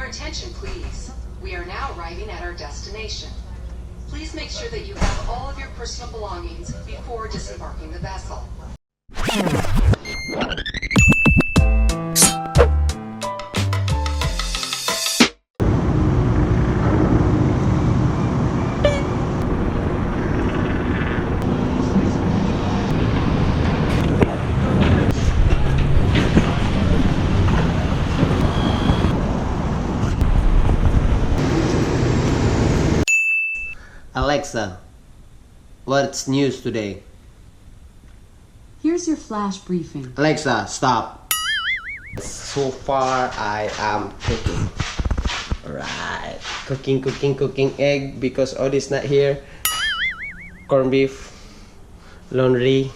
attention, please. We are now arriving at our destination. Please make sure that you have all of your personal belongings before disembarking the vessel. Alexa, what's news today? Here's your flash briefing. Alexa, stop. So far, I am cooking. Right. Cooking egg because Ode is not here. Corned beef. Laundry.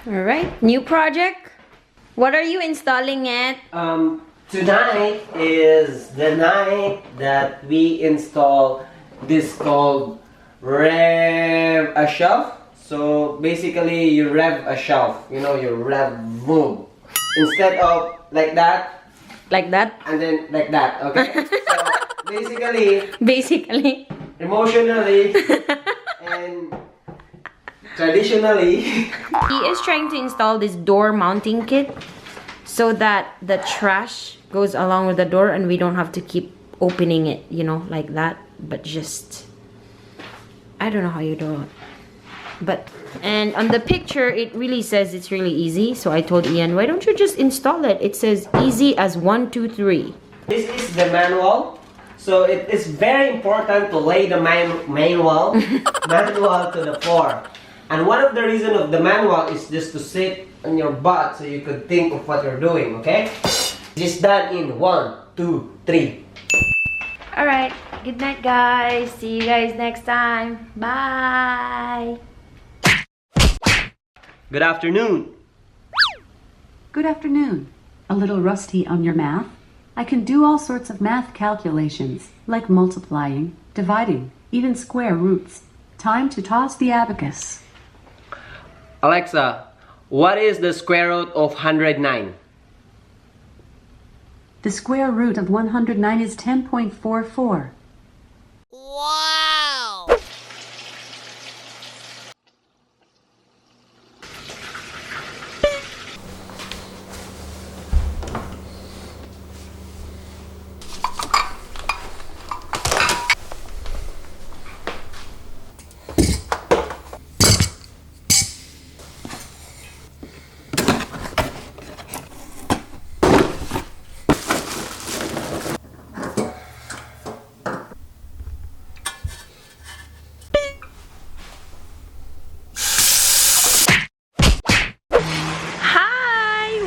Alright, new project. What are you installing it? Tonight is the night that we install this called rev a shelf. So basically you rev a shelf, you know, you rev move. Instead of like that. Like that? And then like that, okay? So basically, emotionally, and traditionally, he is trying to install this door mounting kit so that the trash goes along with the door and we don't have to keep opening it, you know, like that. But just, I don't know how you do it. But, and on the picture, it really says it's really easy. So I told Ian, why don't you just install it? It says easy as 1, 2, 3. This is the manual. So it is very important to lay the manual to the floor. And one of the reasons of the manual is just to sit on your butt so you could think of what you're doing, okay? Just done in 1, 2, 3. Alright, good night guys. See you guys next time. Bye. Good afternoon. Good afternoon. A little rusty on your math? I can do all sorts of math calculations, like multiplying, dividing, even square roots. Time to toss the abacus. Alexa, what is the square root of 109? The square root of 109 is 10.44. Wow!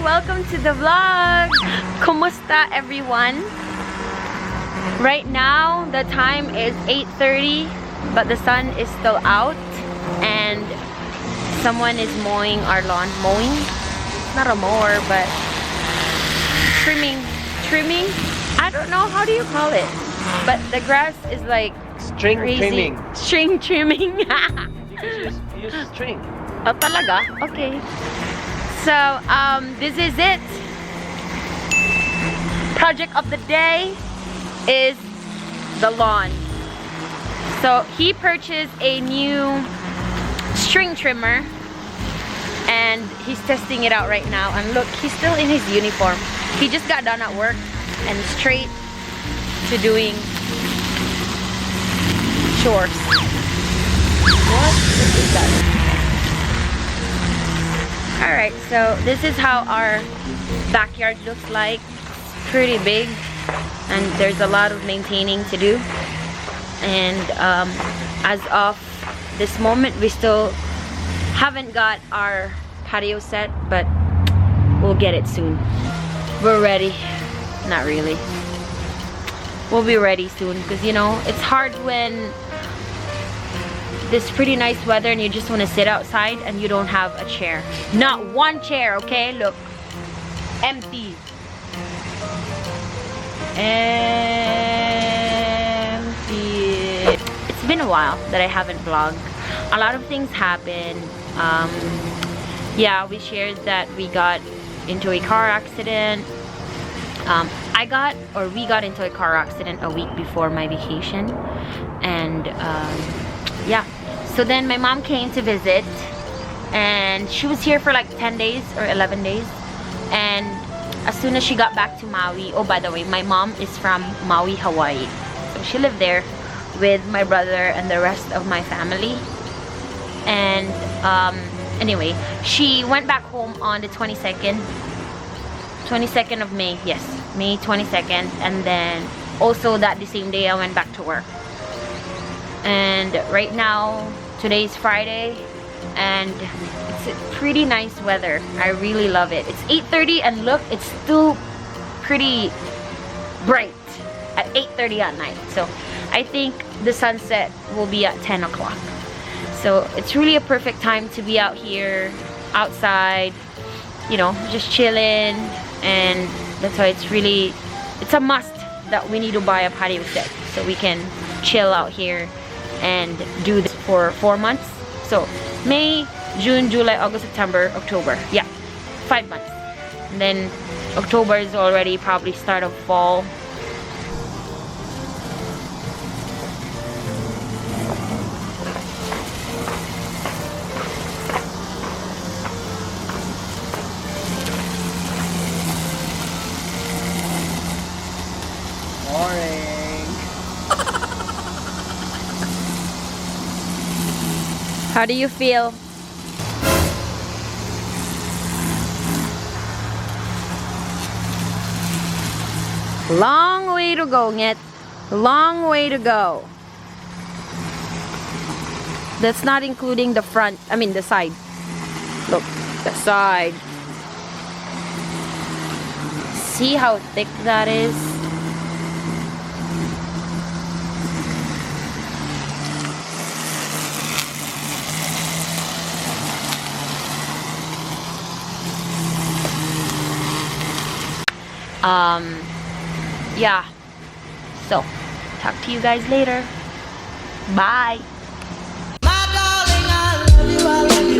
Welcome to the vlog! Kumusta everyone? Right now, the time is 8:30, but the sun is still out and someone is mowing our lawn. Mowing? It's not a mower, but trimming. Trimming? I don't know, how do you call it? But the grass is like String crazy. trimming. String trimming. Because you use string. Oh, talaga? Okay. So, this is it. Project of the day is the lawn. So, he purchased a new string trimmer and he's testing it out right now. And look, he's still in his uniform. He just got done at work and straight to doing chores. What is that? Alright, so this is how our backyard looks like. It's pretty big. and there's a lot of maintaining to do. And as of this moment, we still haven't got our patio set, but we'll get it soon. We're ready. Not really. We'll be ready soon, because you know, it's hard when this pretty nice weather and you just want to sit outside and you don't have a chair. Not one chair, okay? Look. Empty. Empty. It's been a while that I haven't vlogged. A lot of things happened. Yeah, we shared that we got into a car accident. We got into a car accident a week before my vacation. And yeah, so then my mom came to visit, and she was here for like 10 days or 11 days. And as soon as she got back to Maui, oh, by the way, my mom is from Maui, Hawaii. So she lived there with my brother and the rest of my family. And anyway, she went back home on the 22nd of May. Yes, May 22nd. And then also that the same day I went back to work. And right now, today's Friday, and it's pretty nice weather. I really love it. It's 8:30, and look, it's still pretty bright at 8:30 at night. So I think the sunset will be at 10 o'clock. So it's really a perfect time to be out here, outside, you know, just chilling. And that's why it's a must that we need to buy a patio set so we can chill out here and do this for 4 months. So May, June, July, August, September, October. Yeah, 5 months. And then October is already probably start of fall. How do you feel? Long way to go, Nyet. Long way to go. That's not including the front, I mean the side. Look, the side. See how thick that is? Yeah, so talk to you guys later. Bye. My darling, I love you, I love you.